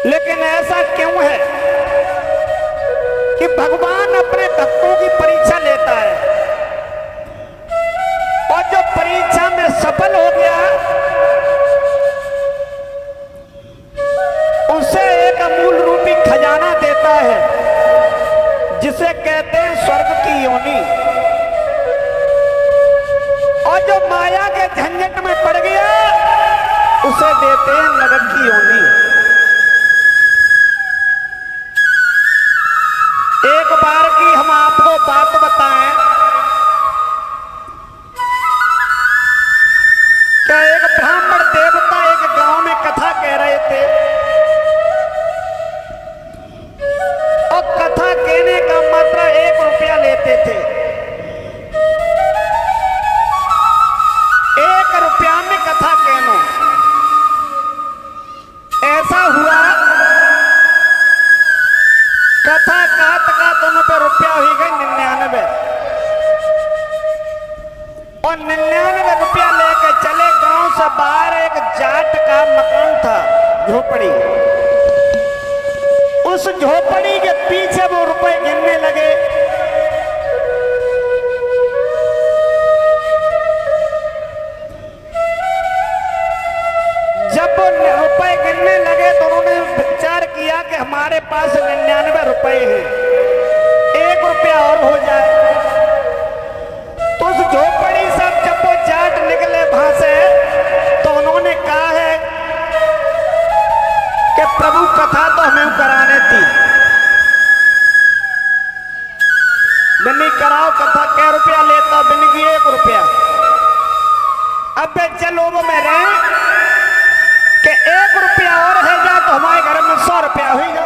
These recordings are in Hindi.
लेकिन ऐसा क्यों है कि भगवान अपने भक्तों की परीक्षा लेता है और जो परीक्षा में सफल हो गया उसे एक अमूल रूपी खजाना देता है जिसे कहते हैं स्वर्ग की योनि। और जो माया के झंझट में पड़ गया उसे देते हैं नरक की योनि। एक बार की हम आपको बात बताएं क्या एक ब्राह्मण देवता एक गांव में कथा कह रहे थे और कथा कहने का मात्र 1 रुपया लेते थे। 1 रुपया में कथा कहना। ऐसा हुआ कथा कात उन पे रुपया हुई गई 99 और 99 रुपया लेके चले। गांव से बाहर एक जाट का मकान था, झोपड़ी। उस झोपड़ी के पीछे वो रुपए गिनने लगे। जब वो रुपए गिनने लगे तो उन्होंने विचार किया कि हमारे पास 99 रुपए हैं, 1 रुपया और हो जाए। तो उस झोपड़ी से जब वो जाट निकले वहां से तो उन्होंने कहा है कि प्रभु कथा तो हमें कराने थी, बिन्नी कराओ कथा। क्या रुपया लेता? बिन्नी की 1 रुपया। अब चलो वो में रहे कि 1 रुपया और है जा तो हमारे घर में 100 रुपया हुई जा।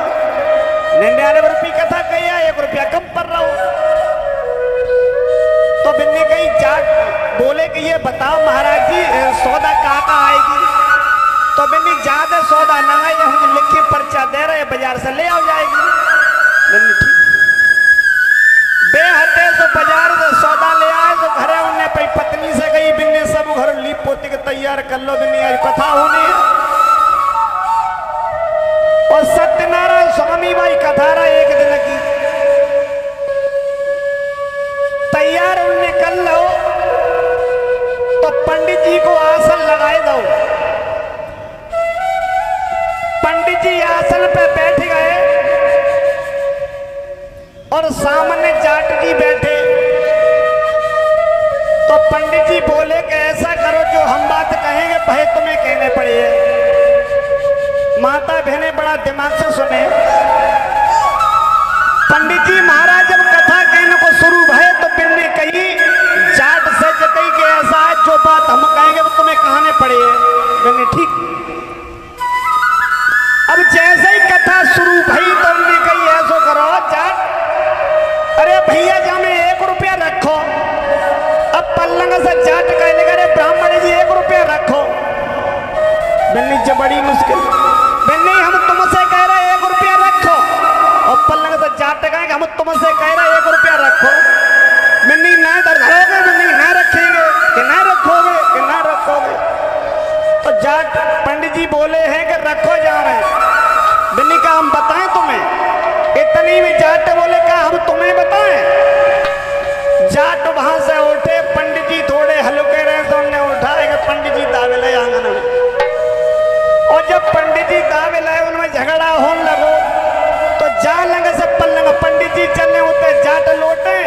99 रुपये कथा कही, 1 रुपया कम पर रहो। तो बिन्नी कही जाट बोले कि ये बताओ महाराज जी सौदा कहाँ आएगी? तो बिन्नी ज्यादा सौदा ना आए, हम लिखी पर्चा दे रहे बाजार से ले आओ जाएगी। बिन्नी ठीक बेहते तो बाजार से सौदा ले आए तो घरे उन्हें पत्नी से गई बिन्नी सब घर लीप पोती के तैयार कर लो, बिन्नी आज कथा होनी है। और सत्यनारायण स्वामी भाई कथा रहा 1 दिन की तैयार उन्हें कर लो तो पंडित जी को आसन लगाए दो। पंडित जी आसन पे बैठ गए और सामने जाट जी बैठे। तो पंडित जी बोले कि ऐसा करो जो हम बात कहेंगे भाई तुम्हें कहने पड़ी है। माता बहनें बड़ा दिमाग से सुने। पंडित जी महाराज जब कथा कहने को शुरू भय तो बिन्नी कही जाट से कही कि ऐसा जो बात हम कहेंगे वो तुम्हें कहने पड़ी है। बिन्नी ठीक। अब जैसे ही कथा शुरू भई तो उन्होंने कही ऐसा करो जाट, अरे भैया जा में 1 रुपया रखो। अब पल्लंग से जाट कहने लगे ब्राह्मण जी 1 रुपया रखो। बिन्नी जब बड़ी मुश्किल, बिन्नी हम तुमसे कह रहे 1 रुपया रखो। और पल्लंग से जाट कहेंगे हम तुमसे कह रहे 1 रुपया रखो। बिन्नी ना धरोगे, बिन्नी ना रखेंगे कि ना रखोगे कि ना रखोगे। तो जाट पंडित जी बोले हैं कि रखो जा रहे। बिन्नी का हम बताएं तुम्हें? इतनी में जाट बोले का हम तुम्हें बताएं? जाट वहां से उठे, पंडित जी थोड़े हल्के रहे तो उन्हें उठाएगा। पंडित जी दावे ले आंगन में। और जब पंडित जी दावे लाए उनमें झगड़ा होने लगो तो जा लंग से पल्लंग पंडित जी चलने होते जाट लौटे।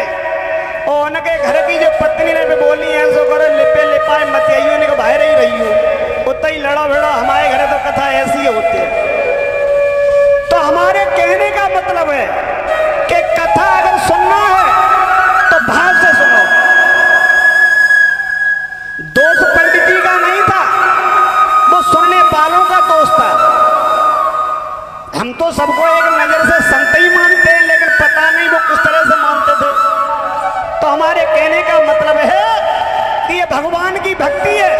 और उनके घर की जो पत्नी ने भी बोली है सो करो लिपे लिपाए मत आइयो, ने बाहर ही रही हो उतना ही लड़ो भिड़ो, हमारे घर तो कथा ऐसी होती है। तो हमारे कहने का मतलब है कि कथा अगर सुनना है तो भाव से सुनो। दोष पंडित जी का नहीं था, वो सुनने वालों का दोष था। हम तो सबको एक नजर से संत ही मानते हैं लेकिन पता नहीं वो किस तरह से मानते थे। तो हमारे कहने का मतलब है कि ये भगवान की भक्ति है।